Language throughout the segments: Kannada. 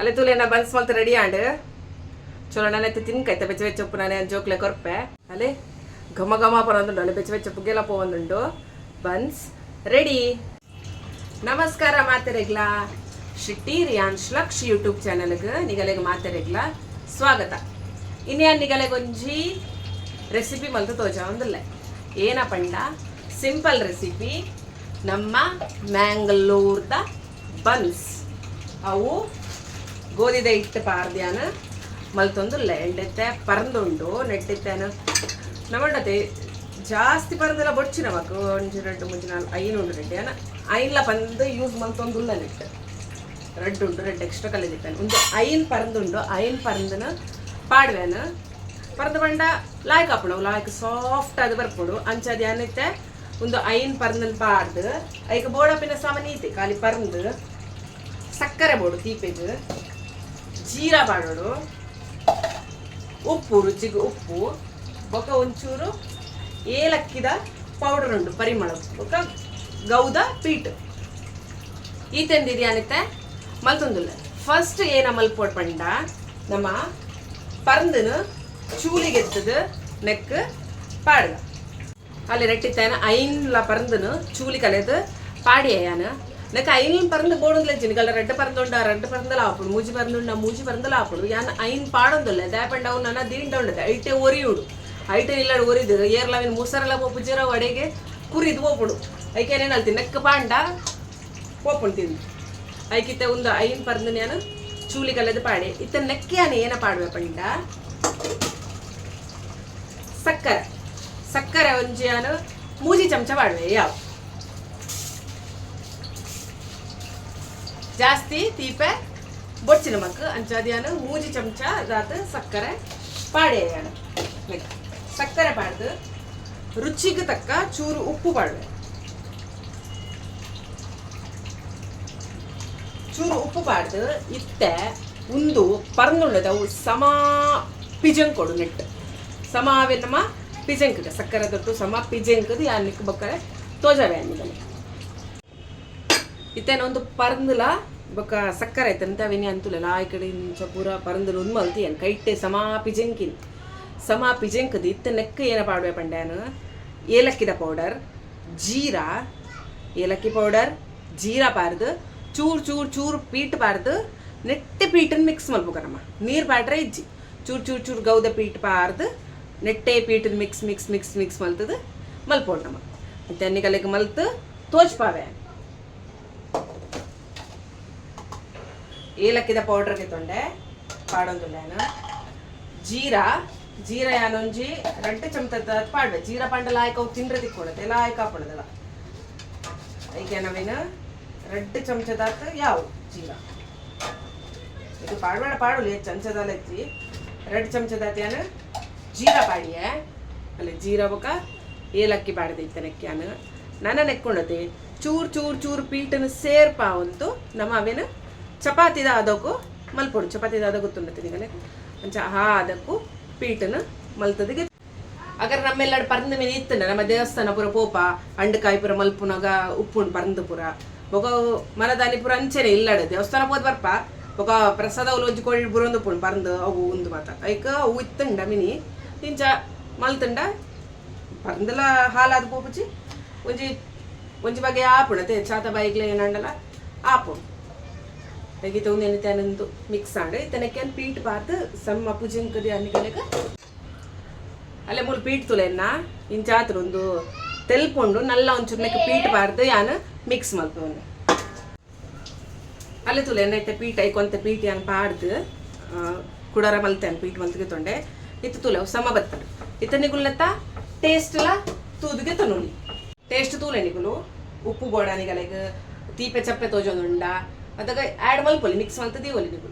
ಅಲ್ಲೇ ತುಲೇನ ಬನ್ಸ್ ಮಲ್ತು ರೆಡಿ ಆಂಡ್ ಚಲೋ ನಾನೈತೆ ತಿನ್ಕೈತೆ ಬೆಚ್ಚ ಬೆಚ್ಚಪ್ಪು ನಾನೇ ಜೋಕ್ಲೆ ಕೊರ್ಪೆ ಅಲ್ಲೇ ಘಮ ಘಮ ಪರಂದುಂಡು ಅಲ್ಲೇ ಬೆಚ್ಚ ಬೆಚ್ಚಪ್ಪುಗೆಲ್ಲ ಪೋವಂದುಂಡು ಬನ್ಸ್ ರೆಡಿ. ನಮಸ್ಕಾರ ಮಾತೆರೆಗ್ಲ ಶಿಟ್ಟಿ ರಿಯಾನ್ಶ್ ಲಕ್ಷ್ ಯೂಟ್ಯೂಬ್ ಚಾನಲ್ಗೆ ನಿಗಲೆಗೆ ಮಾತೆರೆಗ್ಲ ಸ್ವಾಗತ. ಇನ್ನೇನು ನಿಗಲೆಗೊಂಜಿ ರೆಸಿಪಿ ಮಲ್ತು ತೋಜ ಒಂದಿಲ್ಲ ಏನ ಪಂಡ ಸಿಂಪಲ್ ರೆಸಿಪಿ ನಮ್ಮ ಮ್ಯಾಂಗ್ಳೂರ್ದ ಬನ್ಸ್ ಅವು ಗೋಧಿದ ಹಿಟ್ಟು ಪಾರ್ದ್ಯಾನ ಮಲ್ತೊಂದುಲ್ಲ ಎಂಡೆತ್ತೆ ಪರಂದುಂಡು ನೆಟ್ಟಿತ್ತೇನು ನಮ್ಮಂಡತೆ ಜಾಸ್ತಿ ಪರಂದೆಲ್ಲ ಬೊಡ್ಚಿನ ಮಕ್ಕ ಒಂಜಿ 2 3 4 5 ಉಂಡು ರೆಡ್ಡಿ ಅನ್ನ ಐನ್ಲ ಪಂದು ಯೂಸ್ ಮಲ್ತೊಂದುಲ್ಲ ನೆಟ್ಟು ರೆಡ್ ಉಂಡು ರೆಡ್ ಎಕ್ಸ್ಟ್ರಾ ಕಲಿದಿತ್ತೇನೆ ಒಂದು ಐನ್ ಪರಂದುಂಡು ಐನ್ ಪರಂದನ ಪಾಡ್ವೇನು ಪರಂದು ಬಂಡ ಲಾಯ್ಕ್ ಹಾಪಡು ಲಾಯ್ಕ್ ಸಾಫ್ಟ್ ಅದು ಬರ್ಪಡು ಅಂಚದು ಏನೈತೆ ಒಂದು ಐನ್ ಪರಂದನ್ ಪಾಡ್ದು ಐಕ ಬೋಡಪಿನ ಸಾಮಾನ್ಯ ಐತೆ ಖಾಲಿ ಪರಂದು ಸಕ್ಕರೆ ಬೋಡು ತೀಪೆದು ಜೀರಾ ಬಾಡೋಡು ಉಪ್ಪು ರುಚಿಗೆ ಉಪ್ಪು ಬೊಕ್ಕ ಒಂಚೂರು ಏಲಕ್ಕಿದ ಪೌಡರ್ ಉಂಟು ಪರಿಮಳ ಬೊಕ್ಕ ಗೌದ ಪೀಟ್ ಈ ತಂದಿರಿ ಅನ್ನತ್ತೆ ಮಲ್ತೊಂದುಲ್ಲ ಫಸ್ಟ್ ಏನ ಮಲ್ಪೋಡ್ ಪಂಡ ನಮ್ಮ ಪರಂದನು ಚೂಲಿಗೆತ್ತದು ನೆಕ್ ಪಾಡ್ದ ಅಲ್ಲಿ ರೆಟ್ಟಿತ್ತೇನ ಐನ್ಲ ಪರಂದನು ಚೂಲಿ ಕಲೆದು ಪಾಡಿಯಾನ ನೆಕ್ ಐನ್ ಪರಂದು ಬೋಡುಂದಿಲ್ಲ ಜಿನ್ಗಲ್ಲ ರೆಡ್ ಪರಂದುಂಡ ರೆಡ್ ಪರಂದಲ್ಲ ಆಪುಡು ಮೂಜಿ ಪರಂದುಂಡ ಮೂಜಿ ಪರಂದಲ್ಲ ಆಪುಡು ಯಾನ್ ಐನ್ ಪಾಡೊಂದಿಲ್ಲ ದಾಪಂಡ ಅವು ನನ್ನ ದೀಂಡ ಉಂಡದೆ ಐಟೆ ಒರಿಯುಡು ಐಟೆ ಇಲ್ಲಾಡು ಒರಿದು ಏರ್ಲವಿನ ಮುಸರೆಲ್ಲ ಪೋಪು ಜೀರ ಒಡೆಗೆ ಕುರಿದು ಹೋಗ್ಬಿಡು ಐಕೇನೇನು ಅಲ್ತೀನಿ ನೆಕ್ ಪಾಂಡ ಹೋಗ್ಕೊಂಡು ತಿಂದು ಐಕಿತ್ತೆ ಒಂದು ಐನ್ ಪರಂದು ನಾನು ಚೂಲಿ ಕಲೆದು ಪಾಡಿ ಇತ್ತ ನೆಕ್ಕೆ ಯಾನು ಏನ ಪಾಡುವೆ ಪಂಡ ಸಕ್ಕರೆ ಸಕ್ಕರೆ ಒಂಜಿ ಯಾನು ಮೂಜಿ ಚಮಚ ಪಾಡುವೆ ಯಾವ ಜಾಸ್ತಿ ತೀಪೆ ಬೊಚ್ಚಿನ ಮಕ್ಕ ಅಂಚಾದ್ಯಾನು ಮೂಜಿ ಚಮಚ ಅದಾತ ಸಕ್ಕರೆ ಪಾಡ್ಯಾನ ಸಕ್ಕರೆ ಪಾಡ್ದು ರುಚಿಗೆ ತಕ್ಕ ಚೂರು ಉಪ್ಪು ಪಾಡ್ವೆ ಚೂರು ಉಪ್ಪು ಪಾಡ್ದು ಇತ್ತೆ ಒಂದು ಪರಂದುಂಡದ ಅವು ಸಮ ಪಿಜಂಗ್ ಕೊಡು ನೆಟ್ಟು ಸಮಾವೆ ನಮ್ಮ ಪಿಜಂಕದ ಸಕ್ಕರೆ ತೊಟ್ಟು ಸಮ ಪಿಜಂಕದು ಯಾನಿಕ್ ಬಕ್ಕರೆ ತೋಜಾವೆ ಅನ್ನಿದಲ್ಲಿ ಇತ್ತೇನ ಒಂದು ಪರಂದುಲ ಬೊಕ್ಕ ಸಕ್ಕರೆ ಐತೆ ಅಂತ ಅವೇನೆ ಅಂತುಲಲ್ಲ ಆ ಕಡೆ ಇಂಚ ಪೂರ ಪರಂದುಲು ಒಂದು ಮಲ್ತಿ ಏನು ಕೈಟೆ ಸಮಾ ಪಿಜಂಕದು ಇತ್ತ ನೆಕ್ಕ ಏನ ಪಾಡುವೆ ಪಂಡ್ಯಾನು ಏಲಕ್ಕಿದ ಪೌಡರ್ ಜೀರಾ ಏಲಕ್ಕಿ ಪೌಡರ್ ಜೀರಾ ಪಾರ್ದು ಚೂರು ಚೂರು ಚೂರು ಪೀಟ್ ಪಾರ್ದು ನೆಟ್ಟೆ ಪೀಟನ್ನು ಮಿಕ್ಸ್ ಮಲ್ಬೇಕಮ್ಮ ನೀರು ಪಾಡ್ರೆ ಇಜ್ಜಿ ಚೂರು ಚೂರು ಚೂರು Gowda feet ಪಾರ್ದು ನೆಟ್ಟೆ ಪೀಟನ್ನು mix mix mix mix ಮಲ್ತದು ಮಲ್ಪೋಡು ನಮ್ಮ ಮತ್ತೆ ಅನ್ನಿಗಲೆಗೆ ಮಲ್ತು ತೋಚ್ಪಾವೆ ಏಲಕ್ಕಿದ ಪೌಡರ್ಗೆ ತೊಂಡೆ ಪಾಡೊಂದುಲ್ಲೇನು ಜೀರಾ ಜೀರಾ ಯಾನೊಂಜಿ 2 ಚಮಚದ ಪಾಡ್ವೆ ಜೀರಾ ಪಂಡಲ ಆಯ್ಕೆ ಅವು ತಿಂದ್ರೆ ತಿಕ್ಕೊಡತ್ತೆ ಎಲ್ಲ ಆಯ್ಕೆ ಹಾಕೊಡೋದಲ್ಲ ಈಗ ನಾವೇನು 2 ಚಮಚದಾತ ಯಾವ ಜೀರಾ ಇದು ಪಾಡ್ಬೇಡ ಪಾಡುಲಿ ಚಮಚದಲ್ಲ ಎತ್ತಿ 2 ಚಮಚದಾತ ಯಾನು ಜೀರಾ ಪಾಡಿಯೇ ಅಲ್ಲಿ ಜೀರಾ ಬೊಕ್ಕ ಏಲಕ್ಕಿ ಪಾಡ್ದೈತೆ ನೆಕ್ಕ್ಯಾನು ನನ್ನ ನೆಕ್ಕೊಂಡತೆ ಚೂರು ಚೂರು ಚೂರು ಪೀಟನ್ನು ಸೇರ್ಪಾವಂತು ನಮ್ಮ ಅವೇನು ಚಪಾತಿದ ಅದಕ್ಕೂ ಮಲ್ಪೊಡು ಚಪಾತಿದ ಅದ ಗೊತ್ತುಂಡತ್ತೆ ನಿಗಲೆ ಅಂಚ ಅದಕ್ಕೂ ಪೀಟನ್ನು ಮಲ್ತದಿಗೆ ಅಗರ್ ನಮ್ಮೆಲ್ಲಡು ಪರಂದ ಮೇಲೆ ಇತ್ತಂಡ ನಮ್ಮ ದೇವಸ್ಥಾನ ಪುರ ಪೋಪ ಅಂಡಕಾಯಿ ಪುರ ಮಲ್ಪುನಾಗ ಉಪ್ಪುಂಡು ಪರಂದು ಪುರ ಬೊಕ ಮನದಾನಿ ಪುರ ಅಂಚೆನೆ ಇಲ್ಲಡು ದೇವಸ್ಥಾನ ಪೋದ್ ಬರ್ಪ ಬೊಕ ಪ್ರಸಾದ ಒಜ್ಜಿ ಕೊಡಿ ಬುರೊಂದು ಉಪ್ಪುಂಡು ಪರಂದು ಅವು ಒಂದು ಮಾತ ಐಕ ಅವು ಇತ್ತಂಡ ಮಿನಿ ಇಂಚ ಮಲ್ತಂಡ ಪರಂದಲ ಹಾಲಾದ ಪೋಪುಚಿ ಒಂಜಿ ಒಂಜಿ ಬಗೆ ಆಪುಣತೆ ಚಾತ ಬಾಯಿಗ್ಲೆ ಏನಂಡಲ್ಲ ಆಪುಂಡು ಹೇಗಿತ್ತು ಒಂದು ಎಣ್ಣೆ ಮಿಕ್ಸ್ ಆಂಡು ಇತನಕ್ಕೆ ಪೀಟ್ ಪಾರ್ದು ಸಮ್ಮ ಪುಜಿಂಕದಿ ಅನ್ನಿಗೆಲೆಗ ಅಲ್ಲೇ ಮೂಲ ಪೀಟ್ ತುಲೆನ್ನ ಇಂಚಾತ್ರ ಒಂದು ತೆಲ್ಪುಂಡು ನಲ್ಲ ಒಂಚೂರು ನೆಕ್ ಪೀಟ್ ಪಾರ್ದು ಯಾನು ಮಿಕ್ಸ್ ಮಲ್ಪುಂಡು ಅಲ್ಲೇ ತುಲೆ ಎಣ್ಣೆ ಪೀಟ್ ಐಕೊಂತ ಪೀಟ್ ಯಾನು ಪಾಡ್ದು ಕುಡರ ಮಲ್ತೇನೆ ಪೀಟ್ ಮಲ್ತಿಗೆ ತೊಂಡೆ ಇತ್ತು ತುಲೆ ಸಮ ಬತ್ತಡು ಇತನಿಗುಲ್ಲತ್ತ ಟೇಸ್ಟ್ಲ ತೂದಿಗೆ ತನುಲಿ ಟೇಸ್ಟ್ ತೂಲೆನಿಗುಲು ಉಪ್ಪು ಬೋಡಾನಿಗಲೆಗ ತೀಪೆ ಚಪ್ಪೆ ತೋಜೊಂದುಂಡ ಅದಾಗ ಆ್ಯಡ್ ಮಲ್ಪೊಲಿ ಮಿಕ್ಸ್ ಮಲ್ತದಿ ಒಲಿ ನೀವು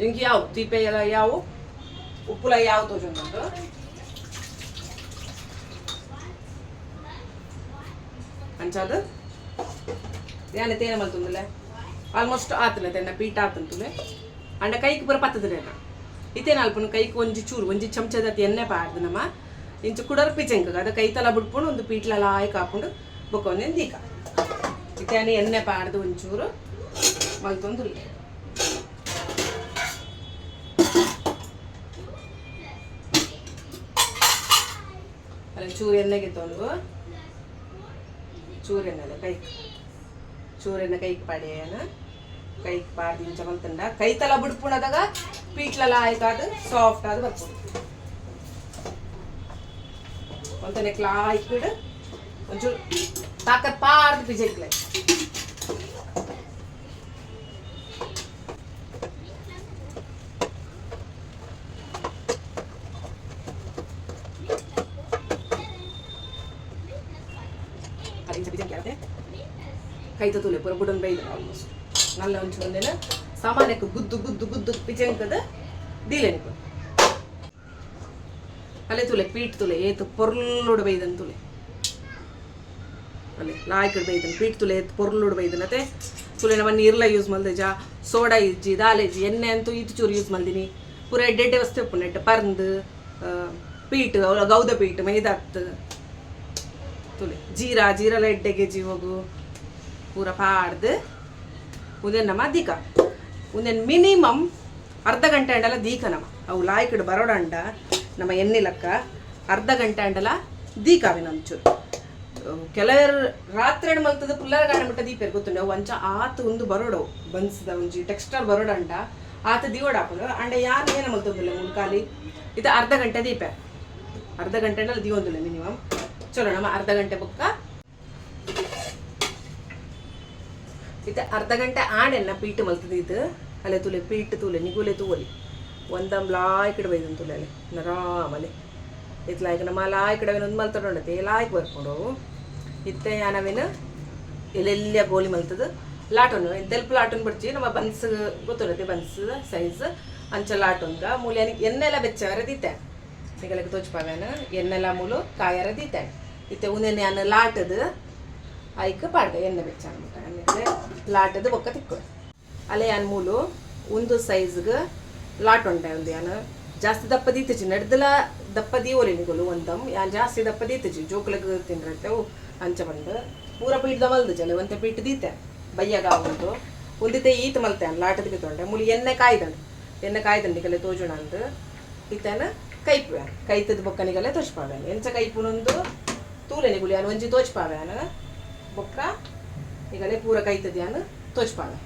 ಇಂಗೆ ಯಾವ ತೀಪೆ ಎಲ್ಲ ಯಾವ ಉಪ್ಪುಲ ಯಾವ ತೋಜೊಂದುಂಟು ಅಂಚಾದ ಯಾನೆ ತೇನೆ ಮಲ್ತುಂದಿಲ್ಲ ಆಲ್ಮೋಸ್ಟ್ ಆತನ ತೆನ್ನ ಪೀಟ್ ಆತಂತುಲೆ ಅಂಡ ಕೈಗೆ ಬರ ಪತ್ತದನೇನ ಇತೇನ ಅಲ್ಪನ ಕೈಗೆ ಒಂಜಿ ಚೂರು ಒಂಜಿ ಚಮಚದ ಎಣ್ಣೆ ಪಾಡ್ದು ನಮ್ಮ ಇಂಚು ಕುಡರ್ ಪಿಚಂಕ ಅದ ಕೈ ತಲ ಬಿಟ್ಕೊಂಡು ಒಂದು ಪೀಟ್ಲೆಲ್ಲ ಆಯ್ಕೆ ಹಾಕೊಂಡು ಬೊಕ್ಕ ಒಂದೇನು ದೀಕ ಇತೇನೆ ಎಣ್ಣೆ ಪಾಡ್ದು ಒಂಚೂರು ಮಲ್ತೊಂದುಲ್ಲೆ ಅಲ್ಲಿ ಚೂರು ಎಣ್ಣೆಗೆ ತೊಂದು ಚೂರು ಎಣ್ಣೆ ಕೈಗೆ ಪಾಡ್ಯಾನ ಕೈಗೆ ಪಾಡ್ದು ಇಂಚ ಮಲ್ತಂಡ ಕೈ ತಲ ಬಿಡ್ಪುಣದಾಗ ಪೀಟ್ಲಲ್ಲ ಆಯ್ಕಾದು ಸಾಫ್ಟ್ ಆದ ಬರ್ಪುಡು ಒಂತನೆ ಕ್ಲಾ ಇಕ್ಕಿಡು ಒಂಚೂರು ತಾಕತ್ ಪಾರ್ದು ಪಿಜೆಕ್ಲೆ ಕೈ ತುಲೆ ಪೂರ ಬುಡನ್ ಬೈದ ಆಲ್ಮೋಸ್ಟ್ ನಲ್ಲ ಒಂಚೂರು ಒಂದೇನ ಸಾಮಾನ್ಯಕ್ಕೆ ಗುದ್ದು ಗುದ್ದು ಗುದ್ದು ಪಿಜಂಕದ ದೀಲೆನಿಕು ಅಲ್ಲೇ ತುಲೆ ಪೀಟ್ ತುಲೆ ಏತು ಪೊರ್ಲುಡು ಬೈದನ್ ತುಲೆ ಅಲ್ಲೇ ಲಾಯ್ಕಡ್ ಬೈದನ್ ಪೀಟ್ ತುಲೆ ಏತು ಪೊರ್ಲುಡು ಬೈದನ್ ಅತ್ತೆ ತುಲೆ ನಮ್ಮ ನೀರ್ಲ ಯೂಸ್ ಮಲ್ದೆ ಜಾ ಸೋಡಾ ಇಜ್ಜಿ ದಾಲೇಜಿ ಎಣ್ಣೆ ಅಂತೂ ಇದು ಚೂರು ಯೂಸ್ ಮಲ್ದಿನಿ ಪೂರ ಎಡ್ಡೆ ವಸ್ತು ಉಪ್ಪು ನೆಟ್ಟು ಪರ್ಂದು ಪೀಟ್ ಗೌದ ಪೀಟ್ ಮೈದಾತ್ ತುಲೆ ಜೀರಲ ಎಡ್ಡೆಗೆ ಜಿ ಹೋಗು ಪೂರ ಪಾಡ್ದು ಉಂದೇನು ನಮ್ಮ ದೀಕ ಉಂದೇನು ಮಿನಿಮಮ್ ಅರ್ಧ ಗಂಟೆ ಅಂಡಲ ದೀಕ ನಮ್ಮ ಅವು ಲಾಯ್ಕಡು ಬರೋಡಂಡ ನಮ್ಮ ಎಣ್ಣೆ ಲೆಕ್ಕ ಅರ್ಧ ಗಂಟೆ ಅಂಡಲ ದೀಕಾವೆ ಒಂಚೂರು ಕೆಲವರು ರಾತ್ರಿ ಮಲ್ತದ ಪುಲ್ಲರ ಗಂಡ ಬಿಟ್ಟ ದೀಪ ಗೊತ್ತುಂಡೆ ಅವು ಅಂಚ ಆತ ಒಂದು ಬರೋಡವು ಬನ್ಸ್ದ ಒಂಜಿ ಟೆಕ್ಸ್ಟರ್ ಬರೋಡಂಡ ಆತ ದಿವೋಡ ಹಾಕೊಂಡು ಅಂಡ ಯಾರು ಏನು ಮಲ್ತದಿಲ್ಲ ಮುಲ್ಕಾಲಿ ಇದು ಅರ್ಧ ಗಂಟೆ ದೀಪ ಅರ್ಧ ಗಂಟೆ ಅಂಡಲ ದೀವೊಂದಿಲ್ಲ ಮಿನಿಮಮ್ ಚಲೋ ನಮ್ಮ ಅರ್ಧ ಗಂಟೆ ಬುಕ್ಕ ಇದು ಅರ್ಧ ಗಂಟೆ ಆಣೆನ್ನ ಪೀಟ್ ಮಲ್ತದ ಇದು ಅಲ್ಲೇ ತುಲೆ ಪೀಟ್ ತುಲೆ ನಿಗುಲೆ ತೂವಲಿ ಒಂದಮ್ ಲಾಯ್ಕಡೆ ಬೈದನ್ ತುಲೆ ಅಲ್ಲಿ ನರಾಮಲೆ ಇತ್ಲಾಯ್ಕ ನಮ್ಮ ಲಾಯ್ಕಡವೇನು ಒಂದು ಮಲ್ತೊಂಡತೆ ಲಾಯ್ಕ್ ಬರ್ಕೊಂಡು ಇತ್ತೆ ಯಾನವೇನು ಎಲ್ಲೆಲ್ಲ ಗೋಲಿ ಮಲ್ತದ ಲಾಟೋನು ತೆಲ್ಪ ಲಾಟೋನ್ ಬಿಡ್ಚಿ ನಮ್ಮ ಬನ್ಸ್ ಗೊತ್ತುಂಡತೆ ಬನ್ಸ್ ಸೈಜ್ ಅಂಚ ಲಾಟೋನ್ಗ ಮೂಲ್ಯಾನಿಗೆ ಎಣ್ಣೆಲ್ಲ ಬೆಚ್ಚವರ ದೀತೆ ನಿಗಲಕ್ಕೆ ತೋಚ್ಪಾವೇನು ಎಣ್ಣೆಲ್ಲ ಮೂಲು ಕಾಯರ ದೀತೆ ಇತ್ತೆ ಉಂದೆನೆ ಅನ್ನ ಲಾಟದ ಐಕ್ ಪಾಡ್ದೆ ಎಣ್ಣೆ ಬೆಚ್ಚ ಅಂದ್ಬಿಟ್ಟು ಅನ್ನಿದ್ರೆ ಲಾಟದ ಬೊಕ್ಕ ತಿಕ್ಕೊಡು ಅಲ್ಲೇ ಯಾನ್ ಮೂಲು ಒಂದು ಸೈಜ್ಗೆ ಲಾಟ್ ಉಂಟೆ ಒಂದು ಯಾನು ಜಾಸ್ತಿ ದಪ್ಪ ದೀತಚಿ ನಡೆದಲ ದಪ್ಪ ದೀವೋಲಿ ನಿಗೋಲು ಒಂದಮ್ ಯಾನ್ ಜಾಸ್ತಿ ದಪ್ಪ ದೀತಚಿ ಜೋಕ್ಲಕ್ಕೆ ತಿನ್ರತೆವು ಅಂಚ ಬಂದು ಪೂರ ಪೀಠದ ಮಲ್ದು ಜಲೆ ಒಂತೆ ಪೀಠ ದೀತೆ ಬಯ್ಯಾಗ ಒಂದು ಒಂದಿತ್ತೆ ಈತ ಮಲ್ತೆ ಲಾಟದಕ್ಕೆ ತೊಂಡೆ ಮೂಲಿ ಎಣ್ಣೆ ಕಾಯ್ದಂಡು ನಿಗಲೆ ತೋಜುಣ ಅಂದು ಈತನ ಕೈಪುವೆ ಕೈತದ ಬೊಕ್ಕನಿಗಲೆ ತೋಚ್ಪಾವೇನು ಎಂಚ ಕೈಪುನೊಂದು ತೂಲೆ ನಿಗುಲಿ ಯಾನು ಒಂಜಿ ತೋಚ್ಪಾವೇನು ಬೊಕ್ಕ ಈಗಲೇ ಪೂರ ಕೈತದ ಯಾನು ತೋಚ್ಪಾವೆ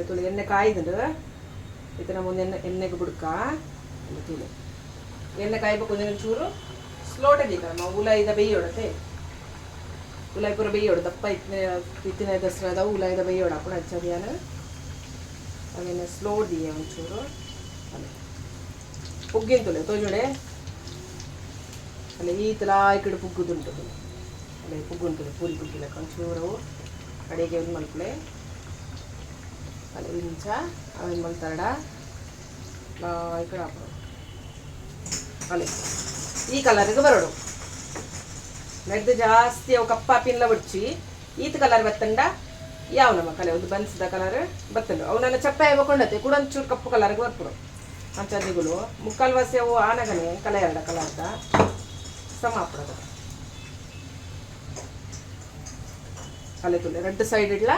ತುಳಿ ಎಣ್ಣೆ ಕಾಯ್ದು ಇದನ್ನ ಮುಂದೆ ಎಣ್ಣೆಗೆ ಬಿಡ್ಕ ತುಳಿ ಎಣ್ಣೆ ಕಾಯ್ಬೇಕು ಒಂದಿನ ಚೂರು ಸ್ಲೋಟೆ ದೀಕ ನಮ್ಮ ಉಲಾಯಿದ ಬೇಯೋಡತೆ ಉಲಾಯಿ ಪೂರ ಬೇಯೋಡು ದಪ್ಪ ಇತ್ತಿನ ದಸರಾದ ಉಲಾಯಿದ ಬೇಯೋಡ ಹಾಕೊಂಡು ಹಚ್ಚದ ಯಾನು ಅವೇನು ಸ್ಲೋ ದೀಯ ಒಂಚೂರು ಅಲ್ಲೇ ಪುಗ್ಗಿನ ತುಲೆ ತೋಜುಡೆ ಅಲ್ಲೇ ಈ ತಲಾ ಈ ಕಡೆ ಪುಗ್ಗುದುಂಟು ಅಲ್ಲೇ ಪುಗ್ಗುಂಟು ಪೂರಿ ಪುಗ್ಗಿಲಕ್ಕ ಒಂಚೂರು ಅಡಿಗೆ ಒಂದು ಮಲ್ಪಲೆ ಅಲ್ಲಿ ಇಂಚ ಅವೇನು ಮಲ್ತಾಡ ಈ ಕಡೆ ಹಾಕೋದು ಅಲ್ಲೇ ಈ ಕಲರ್ಗೆ ಬರೋಡು ನೆಡ್ದು ಜಾಸ್ತಿ ಅವು ಕಪ್ಪ ಪಿನ್ಲ ಬಿಡ್ಚಿ ಈತ ಕಲರ್ ಬತ್ತಂಡ ಯಾವ ನಮ್ಮ ಕಲೆ ಒಂದು ಬನ್ಸಿದ ಕಲರ್ ಬತ್ತಂಡು ಅವನ್ನೆಲ್ಲ ಚಪ್ಪೆ ಹಾಕೊಂಡತೆ ಕೂಡ ಒಂಚೂರು ಕಪ್ಪು ಕಲರ್ಗೆ ಬರ್ಪುಡು ಅಂಚದಿಗಳು ಮುಕ್ಕಾಲು ವಾಸಿ ಅವು ಆನಗನೆ ಕಲೆ ಎರಡ ಕಲರ್ದ ಸಮ ಹಾಕ್ಬಿಡೋದು ಕಲೆ ತುಲೆ ರೆಡ್ ಸೈಡ್ ಇಡ್ಲ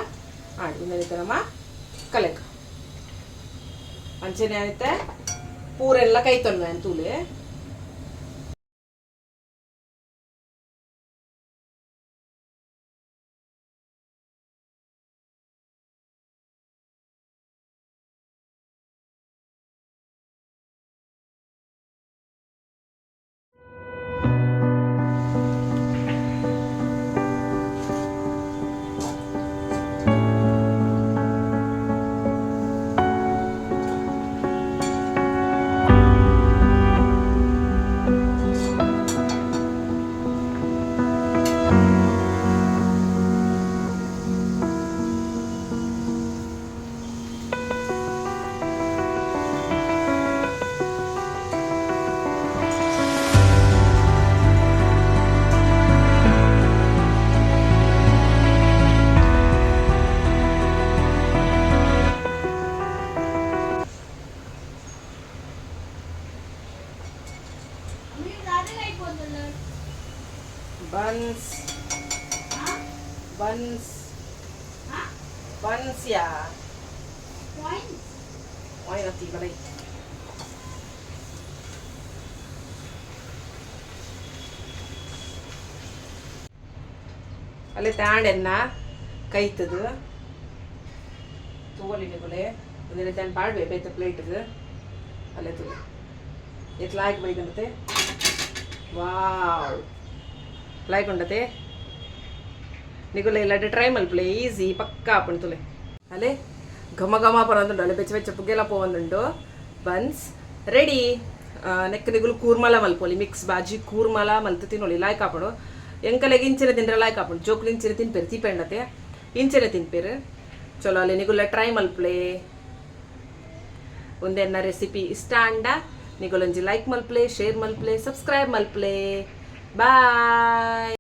ಆಡಿ ಇನ್ನೇನಿತ್ತು ನಮ್ಮ ಕಲೆಕ ಅಂಚೆನೆ ಆಯ್ತೆ ಪೂರೆಲ್ಲ ಕೈ ತೊಂದ್ರೆ ತೂಲೆ ಬನ್ಸ್ಯಾ Points. ವಾಯ್ನತ್ತಿ ಬಲೈ ಅಲ್ಲೇ ತಾಂಡೆನ್ನ ಕೈತದು ತೋಲಿ ನಿಗುಲೆ ಒಂದಿನ ತಾಂಡ್ ಪಾಡ್ಬೇ ಬೇತ ಪ್ಲೇಟ್ದು ಅಲ್ಲೇ ತುಲೆ ಎತ್ ಲಾಯ್ಕ್ ಬೈಗಂತೆ ವಾವ್ ಲಾಯ್ಕ್ ಉಂಡತೆ ನಿಗುಲೆ ಇಲ್ಲಾಡೆ ಟ್ರೈ ಮಲ್ಪಲೆ ಈಸಿ ಪಕ್ಕಾ ಆಪಣ್ ತುಲೆ ಅಲ್ಲೇ ಘಮ ಘಮ ಪರಂದುಂಡು ಅಲ್ಲೇ ಬೆಚ್ಚ ಬೆಚ್ಚ ಪುಗ್ಗೆಲ್ಲ ಪೋವಂದುಂಡು ಬನ್ಸ್ ರೆಡಿ ನೆಕ್ ನಿಗುಲು ಕೂರ್ಮಲ ಮಲ್ಪೊಲಿ ಮಿಕ್ಸ್ ಬಾಜಿ ಕೂರ್ಮಲ ಮಲ್ತು ತಿನ್ನೊಲಿ ಲಾಯ್ಕ್ ಆಪಡು ಎಂಕಲೆಗೆ ಇಂಚಿನ ತಿಂದ್ರೆ ಲಾಯ್ಕ್ ಆಪುಂಡು ಜೋಕ್ಲು ಇಂಚಿನ ತಿನ್ಪೇರು ತೀಪೆಂಡತೆ ಇಂಚಿನ ತಿನ್ಪೇರು ಚಲೋ ಅಲ್ಲಿ ನಿಗುಲ್ಲ ಟ್ರೈ ಮಲ್ಪ್ಲೆ ಒಂದೆನ್ನ ರೆಸಿಪಿ ಇಷ್ಟ ಅಂಡ ನಿಗುಲೊಂಜಿ ಲೈಕ್ ಮಲ್ಪ್ಲೆ ಶೇರ್ ಮಲ್ಪ್ಲೆ ಸಬ್ಸ್ಕ್ರೈಬ್ ಮಲ್ಪ್ಲೆ ಬಾಯ್.